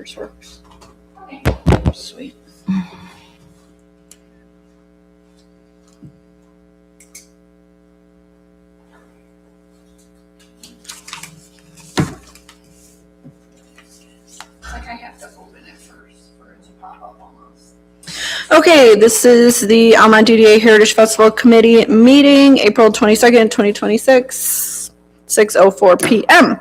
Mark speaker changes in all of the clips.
Speaker 1: Yours works.
Speaker 2: Okay.
Speaker 1: Sweet.
Speaker 2: It's like I have to open it first for it to pop up almost.
Speaker 1: Okay, this is the Almont DDA Heritage Festival Committee meeting, April 22nd, 2026, 6:04 p.m.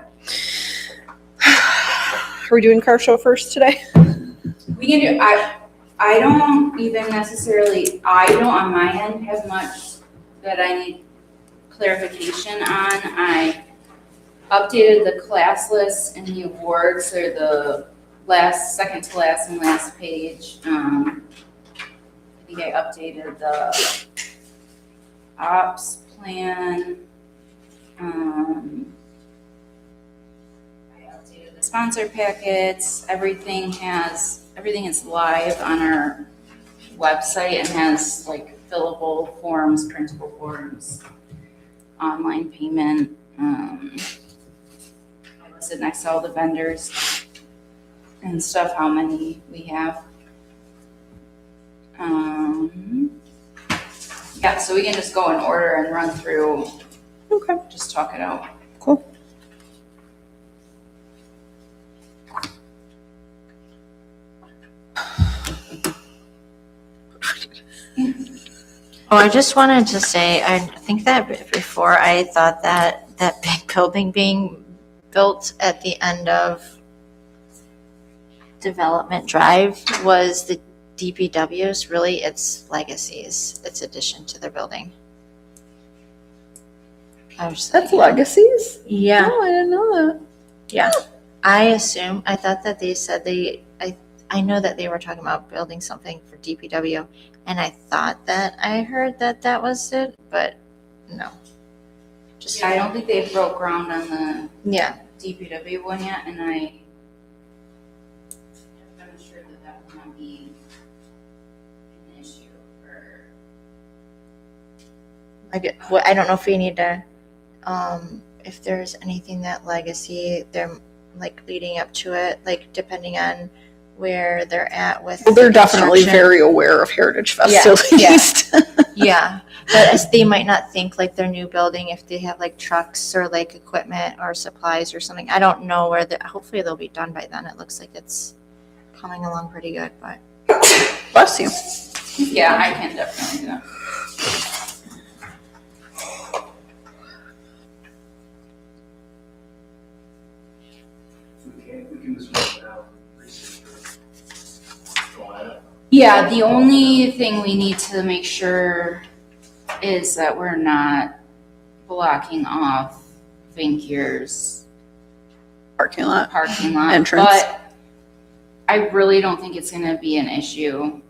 Speaker 1: Are we doing car show first today?
Speaker 2: We can do, I don't even necessarily, I don't on my end have much that I need clarification on. I updated the class lists and the awards. They're the second to last and last page. I think I updated the ops plan. I updated the sponsor packets. Everything is live on our website and has like fillable forms, printable forms, online payment. I listed next to all the vendors and stuff, how many we have. Yeah, so we can just go in order and run through,
Speaker 1: Okay.
Speaker 2: just talk it out.
Speaker 1: Cool.
Speaker 3: Oh, I just wanted to say, I think that before I thought that that big building being built at the end of Development Drive was the DPW's. Really, it's Legacy's. It's addition to their building.
Speaker 1: That's Legacies?
Speaker 3: Yeah.
Speaker 1: Oh, I didn't know that.
Speaker 3: Yeah. I thought that they said I know that they were talking about building something for DPW, and I thought that I heard that that was it, but no. Just
Speaker 2: I don't think they broke ground on the
Speaker 3: yeah.
Speaker 2: DPW one yet, and I'm sure that will not be an issue for.
Speaker 3: I don't know if we need to, if there's anything that Legacy, they're like leading up to it, like depending on where they're at with.
Speaker 1: Well, they're
Speaker 3: the
Speaker 1: definitely
Speaker 3: construction.
Speaker 1: very aware of Heritage Fest,
Speaker 3: Yeah,
Speaker 1: at least.
Speaker 3: Yeah, but as they might not think like their new building if they have like trucks or like equipment or supplies or something. I don't know where hopefully they'll be done by then. It looks like it's coming along pretty good, but.
Speaker 1: Bless you.
Speaker 2: Yeah, I can definitely do that.
Speaker 4: Okay, we can just work it out. Go ahead.
Speaker 2: Yeah, the only thing we need to make sure is that we're not blocking off Vinkier's
Speaker 1: Parking lot.
Speaker 2: parking lot.
Speaker 1: Entrance.
Speaker 2: But I really don't think it's gonna be an issue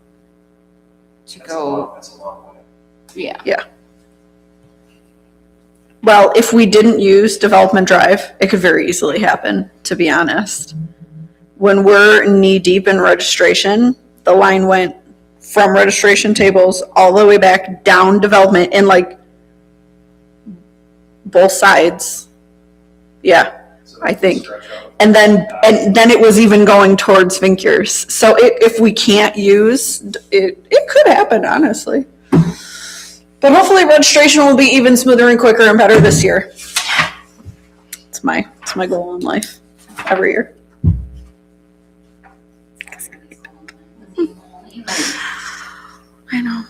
Speaker 2: to go,
Speaker 4: That's a long way.
Speaker 2: yeah.
Speaker 1: Well, if we didn't use Development Drive, it could very easily happen, to be honest. When we're knee deep in registration, the line went from registration tables all the way back down Development in like both sides. Yeah,
Speaker 4: So
Speaker 1: I think.
Speaker 4: stretch out.
Speaker 1: and then it was even going towards Vinkers. So if we can't use it, it could happen, honestly. But hopefully registration will be even smoother and quicker and better this year. It's my goal in life every year. I know.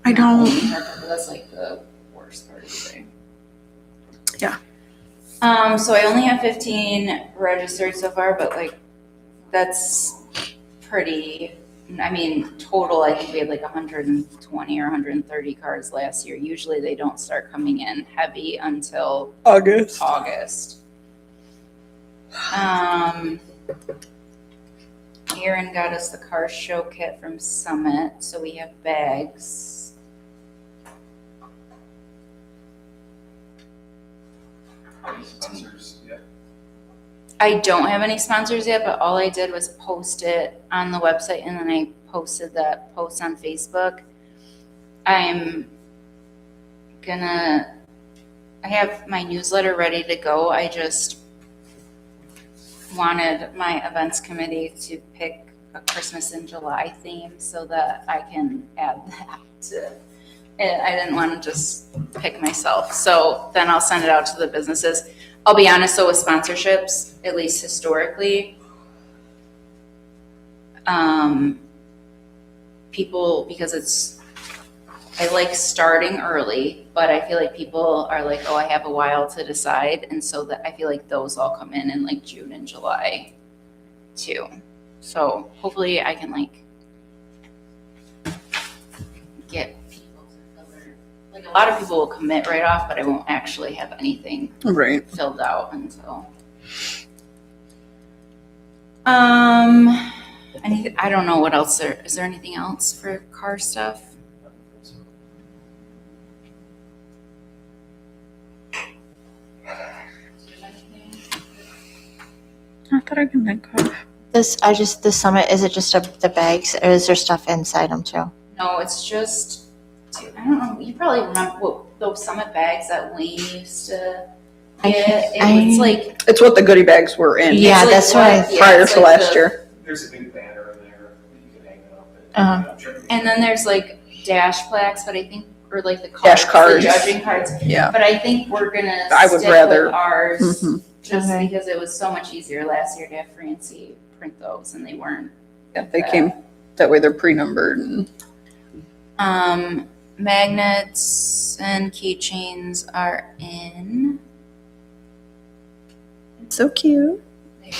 Speaker 1: I don't.
Speaker 2: That's like the worst part of the day.
Speaker 1: Yeah.
Speaker 2: So I only have 15 registered so far, but like, that's pretty, I mean, total, I think we had like 120 or 130 cars last year. Usually they don't start coming in heavy until
Speaker 1: August.
Speaker 2: Aaron got us the car show kit from Summit, so we have bags.
Speaker 4: Any sponsors yet?
Speaker 2: I don't have any sponsors yet, but all I did was post it on the website and then I posted that post on Facebook. I have my newsletter ready to go. I just wanted my events committee to pick a Christmas in July theme so that I can add that to it. I didn't want to just pick myself. So then I'll send it out to the businesses. I'll be honest though, with sponsorships, at least historically, people, because I like starting early, but I feel like people are like, oh, I have a while to decide. And so that I feel like those all come in like June and July too. So hopefully I can like get people to fill their, like a lot of people will commit right off, but I won't actually have anything
Speaker 1: Right.
Speaker 2: filled out until. I don't know what else there is. There anything else for car stuff?
Speaker 1: Not that I can think of.
Speaker 3: The summit, is it just the bags or is there stuff inside them too?
Speaker 2: No, it's just, I don't know, you probably remember what those Summit bags that Wayne used to get. It's like.
Speaker 1: It's what the goodie bags were in.
Speaker 3: Yeah,
Speaker 2: it's like
Speaker 3: that's what I
Speaker 2: what- yeah,
Speaker 1: prior
Speaker 2: it's
Speaker 1: to
Speaker 2: like
Speaker 1: last
Speaker 2: the-
Speaker 1: year.
Speaker 4: There's a big banner in there that you can hang it up.
Speaker 3: Uh-huh.
Speaker 2: And then there's like dash plaques, but I think, or like the
Speaker 1: Dash
Speaker 2: cards, the
Speaker 1: cards.
Speaker 2: judging cards.
Speaker 1: Yeah.
Speaker 2: But I think we're gonna
Speaker 1: I would
Speaker 2: stick
Speaker 1: rather-
Speaker 2: with ours,
Speaker 1: Mhm.
Speaker 2: just
Speaker 3: Okay.
Speaker 2: because it was so much easier last year to have Francie print those, and they weren't.
Speaker 1: Yeah, they came, that way they're pre-numbered and.
Speaker 2: Magnets and keychains are in.
Speaker 1: So cute.
Speaker 2: Yeah,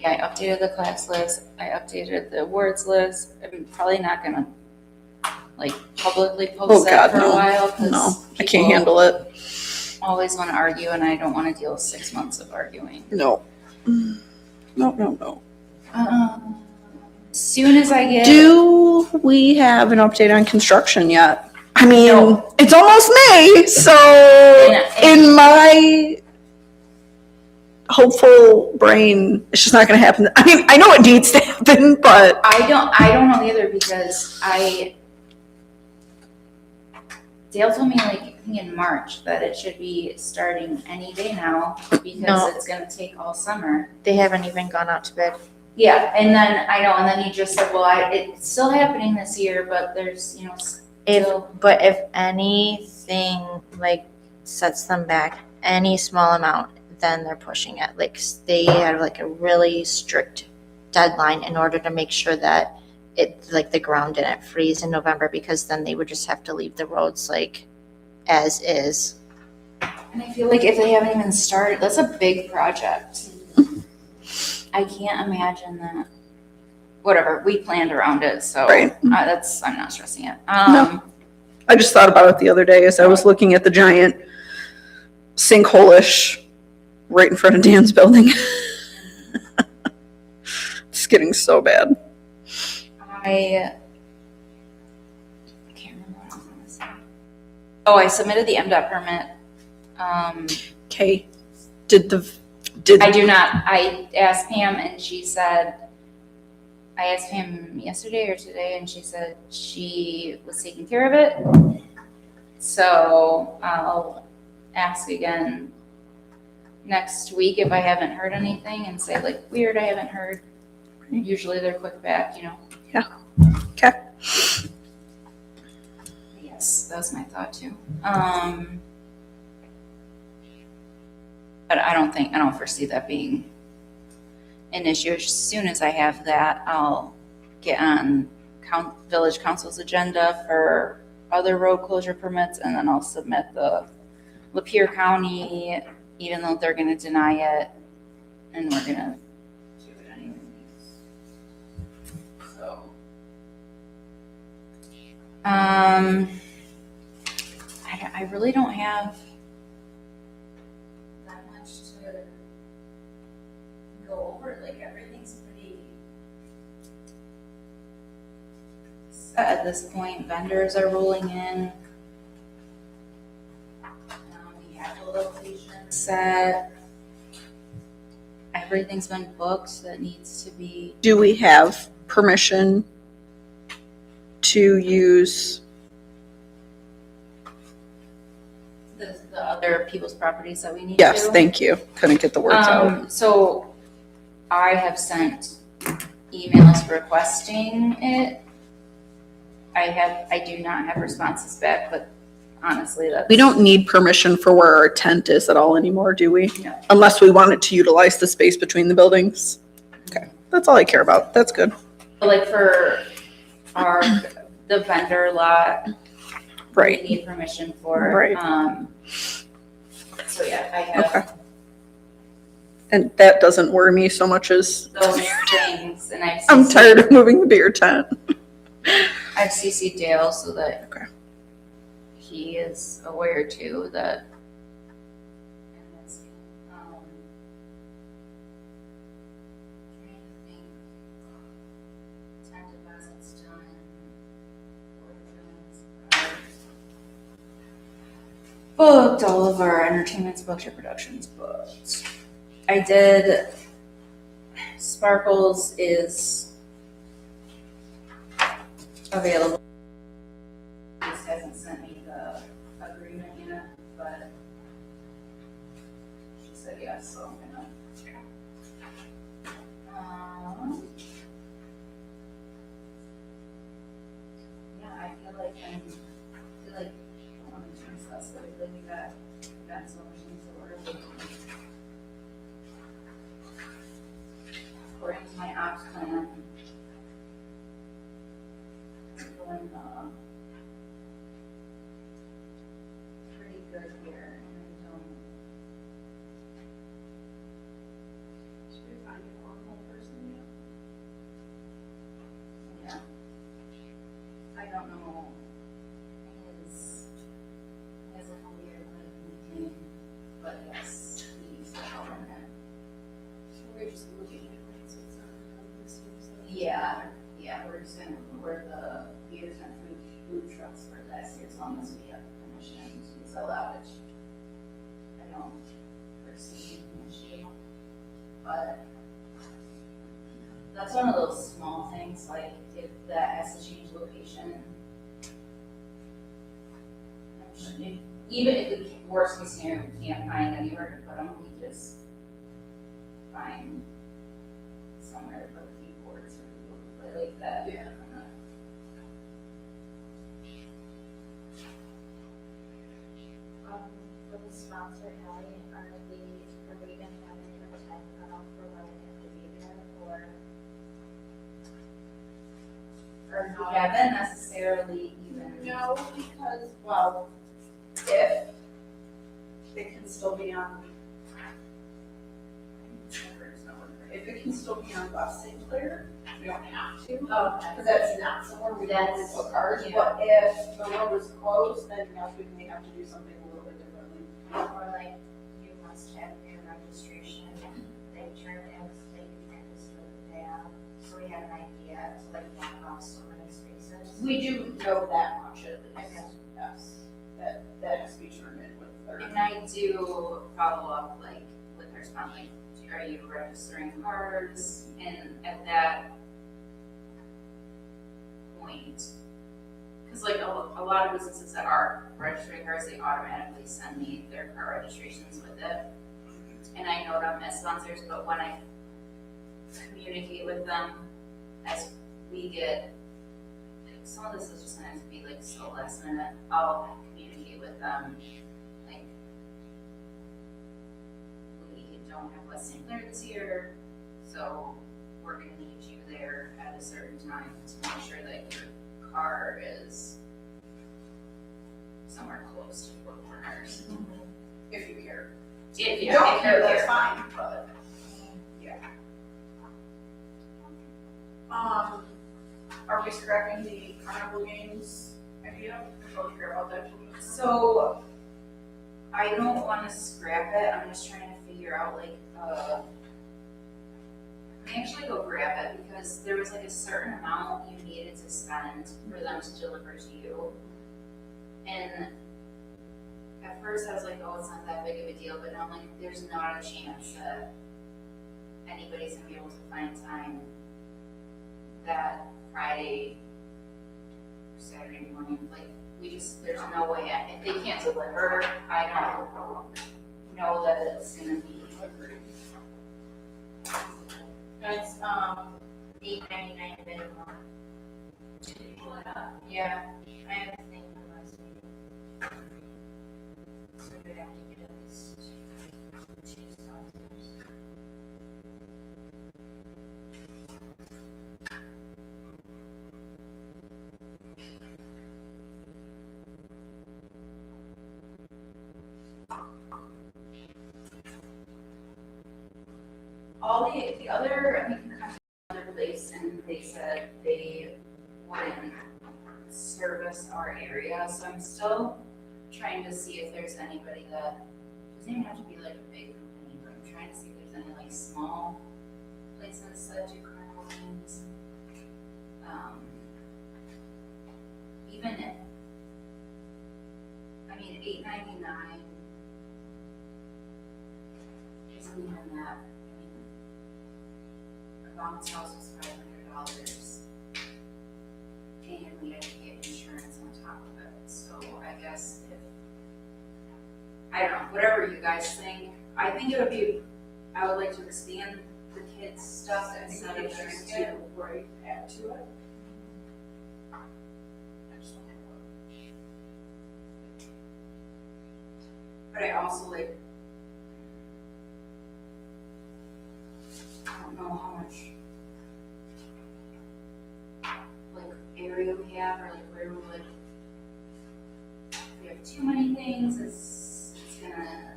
Speaker 2: I updated the class list. I updated the awards list. I'm probably not gonna like publicly post
Speaker 1: Oh,
Speaker 2: that
Speaker 1: God,
Speaker 2: for
Speaker 1: no.
Speaker 2: a while because
Speaker 1: No, I can't handle it.
Speaker 2: always want to argue, and I don't want to deal with 6 months of arguing.
Speaker 1: No. No.
Speaker 2: Soon as I get
Speaker 1: Do we have an update on construction yet? I mean,
Speaker 2: No.
Speaker 1: it's almost May, so
Speaker 2: And-
Speaker 1: in my hopeful brain, it's just not going to happen. I mean, I know it needs to happen, but
Speaker 2: I don't know either because Dale told me like I think in March that it should be starting any day now because
Speaker 3: No.
Speaker 2: it's gonna take all summer.
Speaker 3: They haven't even gone out to bid.
Speaker 2: Yeah, and then I know, and then he just said, well, it's still happening this year, but there's, still.
Speaker 3: But if anything like sets them back any small amount, then they're pushing it. Like they have like a really strict deadline in order to make sure that it like the ground didn't freeze in November, because then they would just have to leave the roads like as is.
Speaker 2: And I feel like if they haven't even started, that's a big project. I can't imagine that. Whatever, we planned around it, so
Speaker 1: Right.
Speaker 2: I'm not stressing it.
Speaker 1: No. I just thought about it the other day as I was looking at the giant sinkhole-ish right in front of Dan's building. It's getting so bad.
Speaker 2: I can't remember what I was gonna say. Oh, I submitted the MDOT permit.
Speaker 1: Okay, did
Speaker 2: I do not. I asked Pam and she said, I asked Pam yesterday or today and she said she was taking care of it. So I'll ask again next week if I haven't heard anything and say like, weird, I haven't heard. Usually they're quick back,
Speaker 1: Yeah. Okay.
Speaker 2: Yes, that was my thought too. But I don't foresee that being an issue. As soon as I have that, I'll get on village council's agenda for other road closure permits, and then I'll submit the Lapeer County, even though they're gonna deny it, and we're gonna do it anyway. So. I really don't have that much to go over. Like everything's pretty set at this point. Vendors are rolling in. We have the location set. Everything's been booked that needs to be.
Speaker 1: do we have permission to use
Speaker 2: The the other people's properties that we need to.
Speaker 1: Yes, thank you. Couldn't get the words out.
Speaker 2: So I have sent emails requesting it. I do not have responses back, but honestly, that's.
Speaker 1: We don't need permission for where our tent is at all anymore, do we?
Speaker 2: No.
Speaker 1: Unless we wanted to utilize the space between the buildings. Okay, that's all I care about. That's good.
Speaker 2: Like for the vendor lot,
Speaker 1: Right.
Speaker 2: we need permission for.
Speaker 1: Right.
Speaker 2: So yeah, I have
Speaker 1: Okay. And that doesn't worry me so much as
Speaker 2: those things, and
Speaker 1: I'm tired of moving the beer tent.
Speaker 2: I've CC'd Dale so that
Speaker 1: Okay.
Speaker 2: he is aware too that. And that's, trying to think. Time deposits done. Booked all of our entertainments, booked your productions booked. I did. Sparkles is available. Just hasn't sent me the agreement yet, but she said yes, so I'm gonna. Yeah, I feel like I don't want to change this, but I feel like we got so much things to order. According to my ops plan, we're going pretty good here, and I don't. Should we find a normal person yet? Yeah. I don't know. He has like a weird like meeting, but yes, he's the government.
Speaker 5: We're just looking at it, so it's not
Speaker 2: Yeah, we're just gonna, we're the beers and food trucks for last year, as long as we have permission to sell out, which I don't foresee an issue. But that's one of those small things, like if that has to change location. Even if the worst case scenario, we can't find anywhere to put them, we just find somewhere to put keyboards or people who play like that.
Speaker 5: Yeah.
Speaker 3: For the sponsor, Ellie, are we gonna have any of the time cut off for when we have to be there, or?
Speaker 2: We haven't necessarily even.
Speaker 5: No, because, well, if it can still be on. If it can still be on Bus Sinclair, we don't have to.
Speaker 3: Oh,
Speaker 5: Because that's not somewhere we normally
Speaker 2: That's-
Speaker 5: put cars,
Speaker 2: yeah.
Speaker 5: but if the road is closed, then yes, we may have to do something a little bit differently.
Speaker 3: Or like, you must have your registration, they turn in, they can just do the day out, so we have an idea, so like block off so many spaces.
Speaker 5: We do know that much at least.
Speaker 3: Okay.
Speaker 5: Yes, that has to be turned in with their.
Speaker 2: And I do follow up, like, with our sponsor, like, are you registering cars? And at that point, because like a lot of businesses that are registering cars, they automatically send me their car registrations with it. And I note them as sponsors, but when I communicate with them, as we get, some of this is just going to be like so last minute, I'll communicate with them, like, we don't have West St. Clair this year, so we're gonna need you there at a certain time to make sure that your car is somewhere close to Four Corners.
Speaker 5: If you care.
Speaker 2: If
Speaker 5: You don't
Speaker 2: if
Speaker 5: care,
Speaker 2: you're
Speaker 5: that's
Speaker 2: there.
Speaker 5: fine, but, yeah. Are we scrapping the carnival games idea? I don't care about that too much.
Speaker 2: So, I don't wanna scrap it, I'm just trying to figure out like, I actually go grab it because there was like a certain amount you needed to spend for them to deliver to you. And at first I was like, oh, it's not that big of a deal, but now I'm like, there's not a chance that anybody's gonna be able to find time that Friday or Saturday morning, like there's no way, if they can't deliver, I don't know that it's gonna be.
Speaker 5: That's, $8.99 minimum. To pull it up.
Speaker 2: Yeah,
Speaker 5: I have a thing from last week. So we'd have to get at least two sponsors.
Speaker 2: all the other, I think, other place, and they said they wouldn't service our area, so I'm still trying to see if there's anybody that, doesn't even have to be like a big company, but I'm trying to see if there's any like small places that do carnival games. Even if, I mean, $8.99 isn't even that. I mean, our bounce house was $500, and we had to get insurance on top of it. So I guess if, I don't know, whatever you guys think, I think it would be, I would like to expand the kids' stuff instead of just to.
Speaker 5: Right, add to it.
Speaker 2: But I also like, I don't know how much like area we have, or like where we would, if we have too many things, it's gonna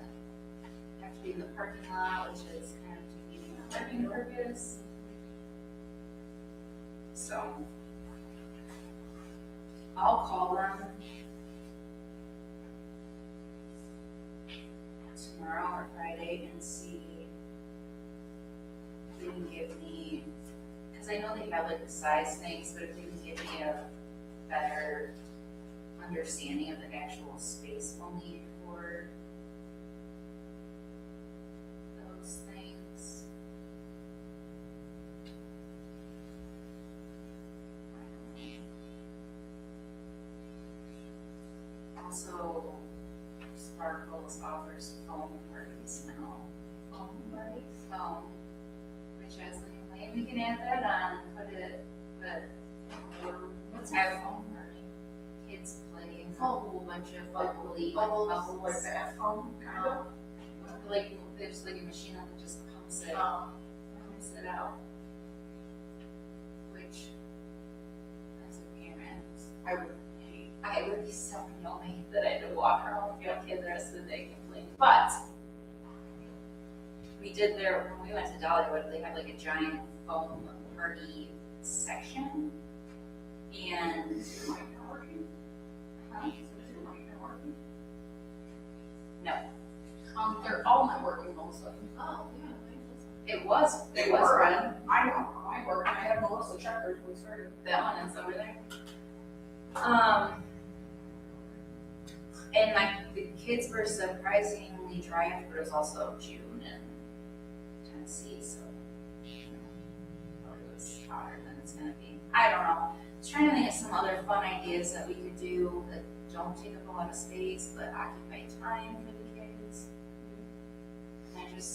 Speaker 2: have to be in the parking lot, which is kind of defeating the parking purpose. So I'll call them tomorrow or Friday and see if they can give me, because I know they have like the size things, but if they can give me a better understanding of the actual space we'll need for those things. Also, Sparkles offers foam parties now.
Speaker 5: Foam parties?
Speaker 2: Foam, which I was like, maybe we can add that on, put it, but
Speaker 5: What's
Speaker 2: have
Speaker 5: a foam party?
Speaker 2: kids play a whole bunch of bubbly
Speaker 5: Bubbles,
Speaker 2: bubbles.
Speaker 5: like bath foam, kind of?
Speaker 2: Like, there's like a machine that just pumps it out. Which, as a parent, I would hate. I would be so annoyed that I had to walk around with my kid the rest of the day complaining. But we did there when we went to Dollywood. They had like a giant foam party section, and no,
Speaker 5: They're all not working mostly. Oh, yeah.
Speaker 2: it was.
Speaker 5: They
Speaker 2: It was
Speaker 5: were,
Speaker 2: fun.
Speaker 5: and I know, I work, and I have Melissa checkers, we started.
Speaker 2: That one is over there. And the kids were surprisingly dry after, but it was also June in Tennessee, so it was hotter than it's gonna be. I don't know. I was trying to think of some other fun ideas that we could do that don't take up a lot of space but occupy time for the kids. And if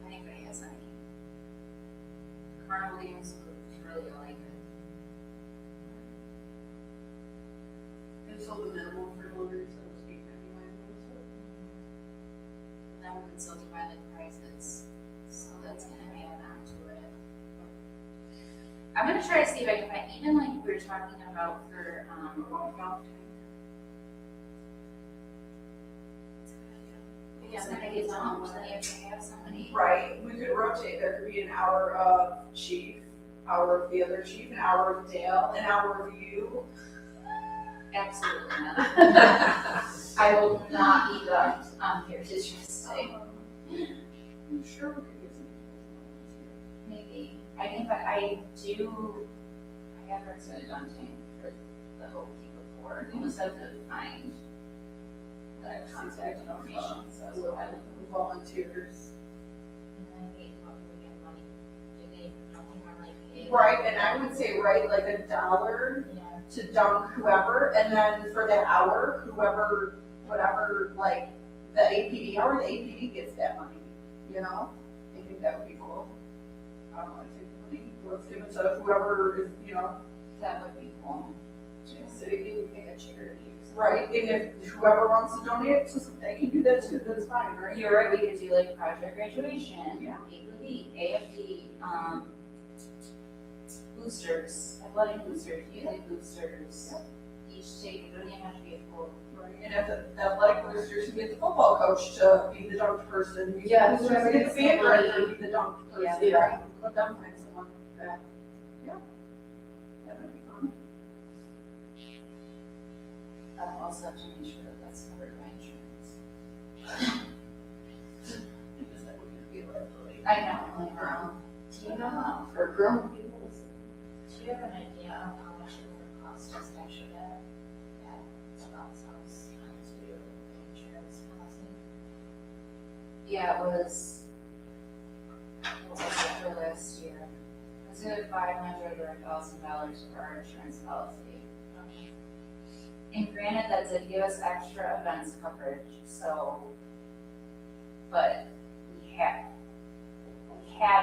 Speaker 2: anybody has any carnival games, would really like it.
Speaker 5: And so the minimum for deliveries was $8.99.
Speaker 2: Then we can still divide the prices, so that's gonna add on to it. I'm gonna try to see if I can find, even like we were talking about for, because then I get dumped, then you have to have somebody.
Speaker 5: Right, we could rotate, there could be an hour of chief, hour of the other chief, an hour of Dale, an hour of you.
Speaker 2: Absolutely not. I will not be dumped on Heritage Tuesday.
Speaker 5: I'm sure we could use it.
Speaker 2: Maybe, I think that I have heard some daunting for the whole people before, you just have to find the contact information, so
Speaker 5: We'll have volunteers. Right, and I would say, right, like $1
Speaker 1: to dunk whoever, and then for that hour, whoever, whatever, like, the APD hour, the APD gets that money, you know? I think that would be cool. I don't know, I think the money was given to whoever is, you know,
Speaker 2: That would be cool.
Speaker 5: City can pick a charity.
Speaker 1: right, and if whoever wants to donate, they can do that too, that's fine, right?
Speaker 2: You're right, we could do like project graduation,
Speaker 1: Yeah.
Speaker 2: AFD, boosters, athletic boosters, music boosters. Each take, it doesn't even have to be a full.
Speaker 1: Right, and if the athletic boosters can get the football coach to be the dunk person,
Speaker 2: Yeah,
Speaker 1: boosters can get the band director to be the dunk
Speaker 2: Yeah.
Speaker 1: person, right? Let them find someone that, yeah. That would be fun.
Speaker 2: I'll also have to make sure that that's covered by insurance.
Speaker 1: Because that would be like,
Speaker 2: I know, like,
Speaker 5: Do you know,
Speaker 1: for grown people.
Speaker 5: do you have an idea of how much it would cost us to actually add the bounce house onto the insurance policy?
Speaker 2: yeah, it was, what was it for last year? It was either $500 or $1,000 for our insurance policy. And granted, that did give us extra events coverage, so, but we had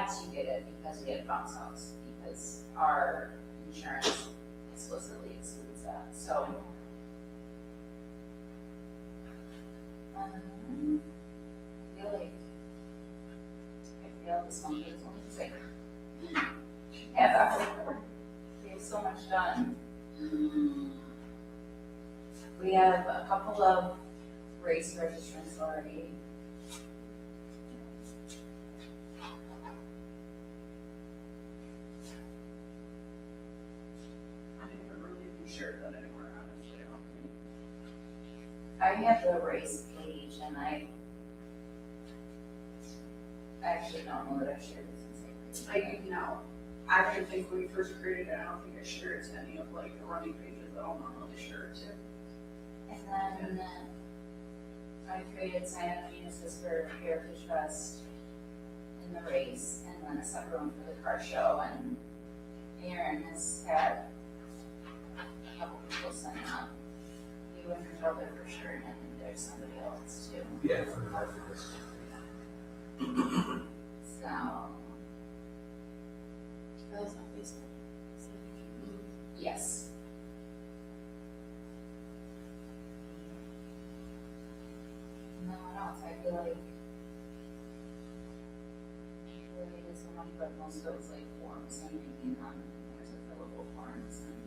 Speaker 2: to get it because we had bounce house, because our insurance explicitly excludes that, so. I feel this one is only sick. Yeah, we have so much done. We have a couple of race registrants already.
Speaker 1: I haven't really been shared that anywhere, honestly, I don't think.
Speaker 2: I have the race page and I actually don't know that I've shared this in
Speaker 1: Like, no, I don't think when we first created it, I don't think I shared it to any of like the running pages that I'll normally share it to.
Speaker 2: And then I created sign up bonuses for Heritage Fest in the race and then a separate one for the car show, and Aaron has had a couple people sign up. You and your brother for sure, and I think there's somebody else too.
Speaker 4: Yeah, for the market this.
Speaker 2: So,
Speaker 5: Those on Facebook.
Speaker 2: yes. No one else, I feel like really it is so much, but most of it's like forms and making them, there's a fillable forms. And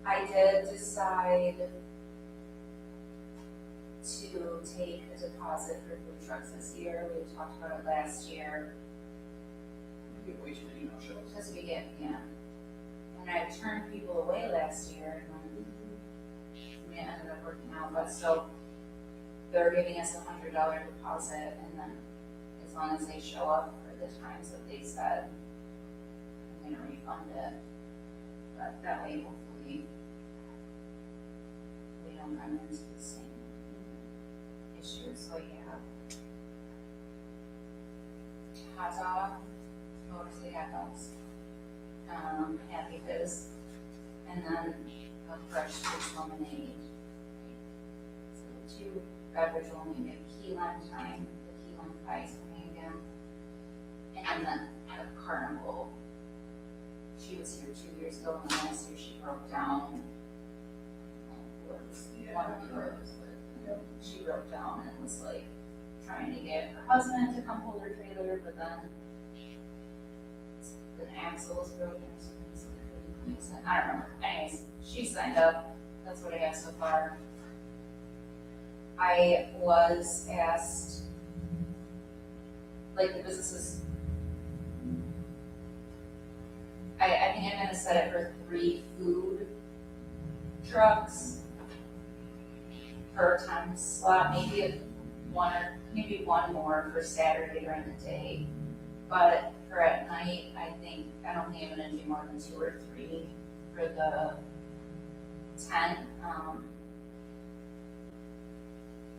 Speaker 2: I did decide to take a deposit for food trucks this year. We talked about it last year.
Speaker 1: We get way too many no-shows.
Speaker 2: Because we get, yeah. And I turned people away last year, and then it ended up working out, but so they're giving us $100 deposit, and then as long as they show up for the times that they said, I'm gonna refund it. But that way, hopefully, we don't run into the same issues. So you have hot dog, mostly hot dogs, Happy Fizz, and then a fresh juice lemonade. So 2 beverage only, we have key lime time, the key lime pie is coming again. And then the carnival. She was here 2 years ago, and last year she broke down. Was one of yours, but she broke down and was like trying to get her husband to come hold her trailer, but then the axle was broken or something, so they couldn't use it. I don't remember. Anyways, she signed up. That's what I have so far. I was asked, like the businesses, I think I'm gonna set it for 3 food trucks per time slot, maybe one more for Saturday during the day. But for at night, I don't think I'm gonna do more than 2 or 3 for the 10.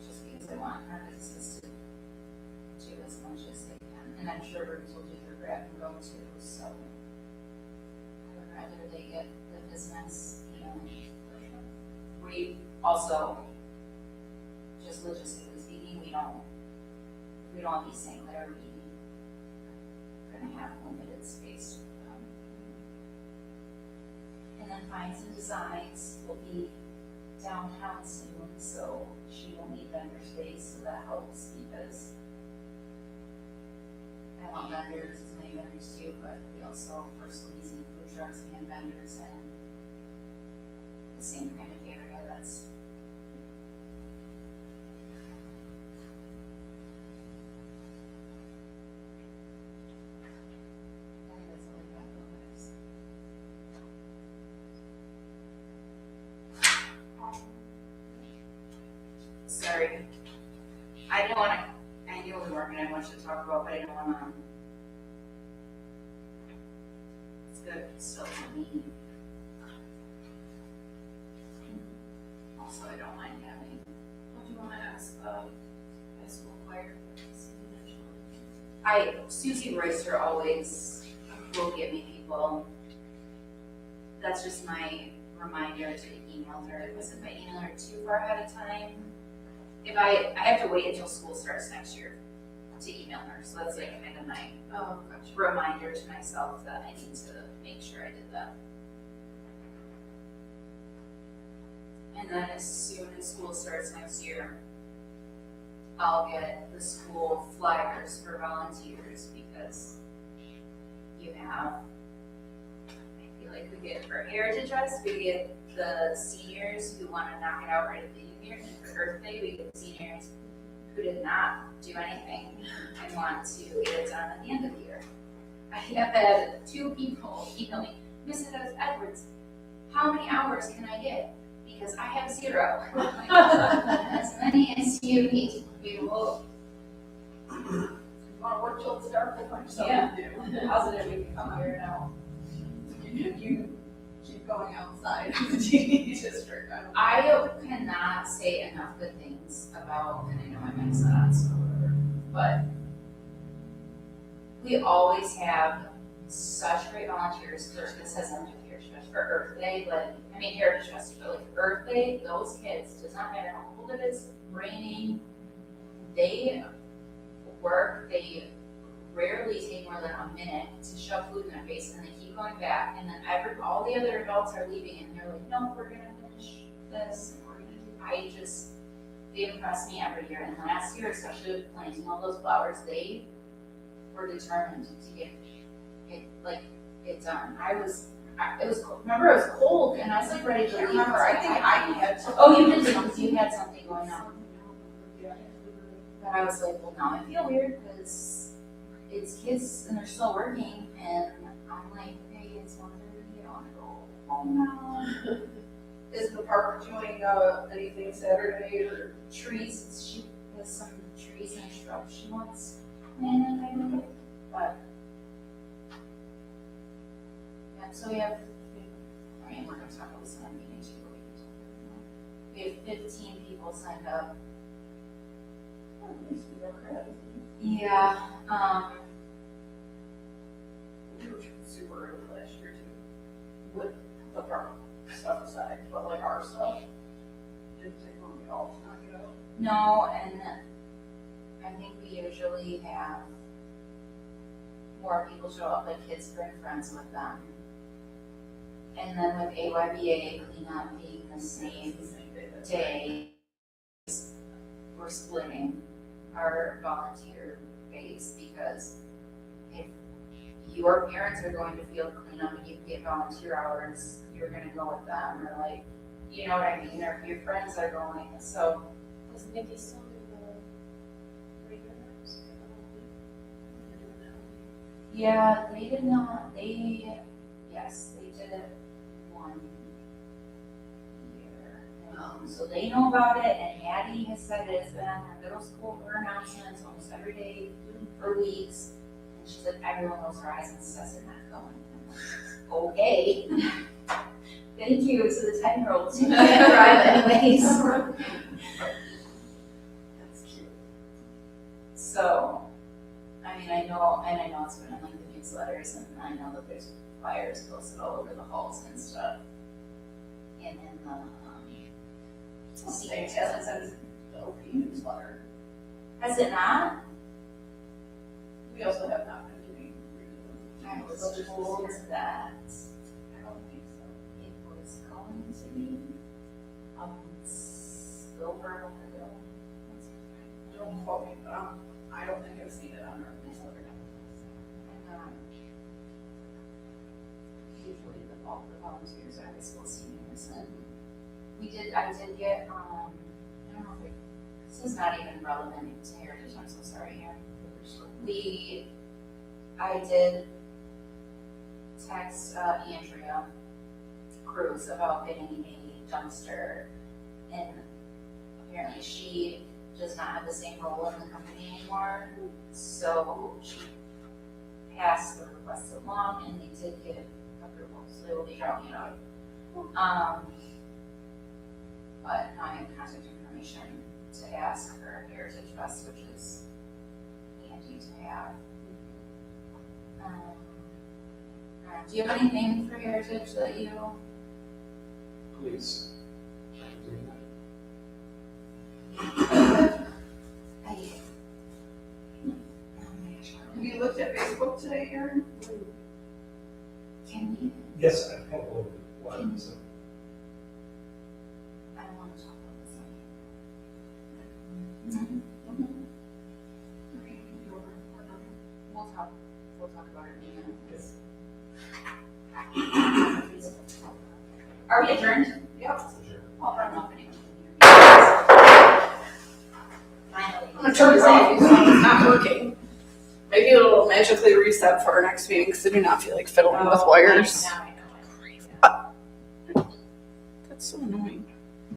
Speaker 2: Just because I want our businesses to do as much as they can. And I'm sure Roots will do their grab and go too, so I would rather they get the business emailing. We also, just logistically speaking, we don't have East St. Clair, we're gonna have limited space. And then Finds and Designs will be downtown soon, so she will need vendor space, so that helps because I want vendors, as many vendors too, but we also are squeezing food trucks and vendors in the same kind of area. That's I think that's all I got though, guys. Sorry. I didn't want to, I knew we weren't going to have much to talk about, but I didn't want to. It's good still for me. Also, I don't mind having. What do you want to ask high school choir? Susie Royster always will give me people. That's just my reminder to email her. It wasn't if I email her too far ahead of time. If I have to wait until school starts next year to email her, so that's like kind of my reminder to myself that I need to make sure I did that. And then as soon as school starts next year, I'll get the school flyers for volunteers because you have, I feel like we get for Heritage Fest, we get the seniors who want to knock it out right at the year, and for Earth Day, we get the seniors who did not do anything and want to get it done at the end of the year. I have had 2 people email me, Mrs. Edwards, how many hours can I get? Because I have 0. Like, as many as you need. We will.
Speaker 6: You want to work till it's dark, we'll find something
Speaker 2: Yeah.
Speaker 6: to do. Positive, we can come here now. You keep going outside of the TV district.
Speaker 2: I cannot say enough good things about, and I know I mix that, so whatever, but we always have such great volunteers for, this has nothing to do with Heritage Fest, for Earth Day, Heritage Fest, but like Earth Day, those kids, does not matter how cold it is, raining, they work, they rarely take more than a minute to shove food in their face, and they keep going back, and then all the other adults are leaving, and they're like, no, we're gonna finish this, and we're gonna do, they impress me every year, and last year, especially with planting all those flowers, they were determined to get it done. It was cold. Remember, it was cold, and I was like ready to leave.
Speaker 6: Remember, I think I had something.
Speaker 2: Oh, you did something, you had something going on. But I was like, well, now I feel weird, because it's kids, and they're still working, and I'm like, hey, it's 1:30, I wanna go home now.
Speaker 6: Is the park doing anything Saturday or?
Speaker 2: Trees, she has some trees and shrubs she wants planted, I think, but. Yeah, so we have, we're gonna talk about this in our meeting too, but we have 15 people signed up. Yeah,
Speaker 6: We were super early last year too, with the park stuff aside, but like our stuff, didn't take long at all to knock it out.
Speaker 2: no, and I think we usually have more people show up, like kids bring friends with them. And then with AYBA cleanup being the same day, we're splitting our volunteer base because if your parents are going to field cleanup and you get volunteer hours, you're gonna go with them, or like, you know what I mean, or if your friends are going, so.
Speaker 5: Does Nikki still do the regulars?
Speaker 2: Yeah, they did not, yes, they did it 1 year. So they know about it, and Hattie has said it has been on her middle school, her announcements almost every day for weeks. And she said everyone knows Horizon says they're not going. I'm like, okay. Thank you to the 10-year-olds who can't drive anyways.
Speaker 6: That's cute.
Speaker 2: So, I mean, I know it's been in like the newsletters, and I know that there's flyers posted all over the halls and stuff. in the,
Speaker 6: It hasn't sent the OP newsletter.
Speaker 2: has it not?
Speaker 6: We also have not been doing.
Speaker 2: I was told that
Speaker 6: I don't think so.
Speaker 2: it was going to be, Silver Hill.
Speaker 6: Don't quote me, but I don't think I've seen it on our newsletter.
Speaker 2: Usually the bulk of the volunteers are high school seniors, and I did get, I don't know if this is not even relevant to Heritage, I'm so sorry, Aaron. I did text Andrea Cruz about getting a dumpster, and apparently she does not have the same role in the company anymore, so she passed the request along, and they did get approval, so they will be dropping it out. But now I have contact information to ask for Heritage Fest, which is handy to have. Do you have anything for Heritage that you?
Speaker 4: Please.
Speaker 6: Have you looked at Facebook today, Erin?
Speaker 2: Can you?
Speaker 4: Yes, I've had a little bit, one, so.
Speaker 2: I don't want to talk about this one. We'll talk about it in a minute. Are we adjourned?
Speaker 6: Yep.
Speaker 2: I'll run off anyway. Finally.
Speaker 6: I'm gonna turn this off, even though it's not working. Maybe it'll magically reset for our next meeting, because I do not feel like fiddling with wires.
Speaker 2: Now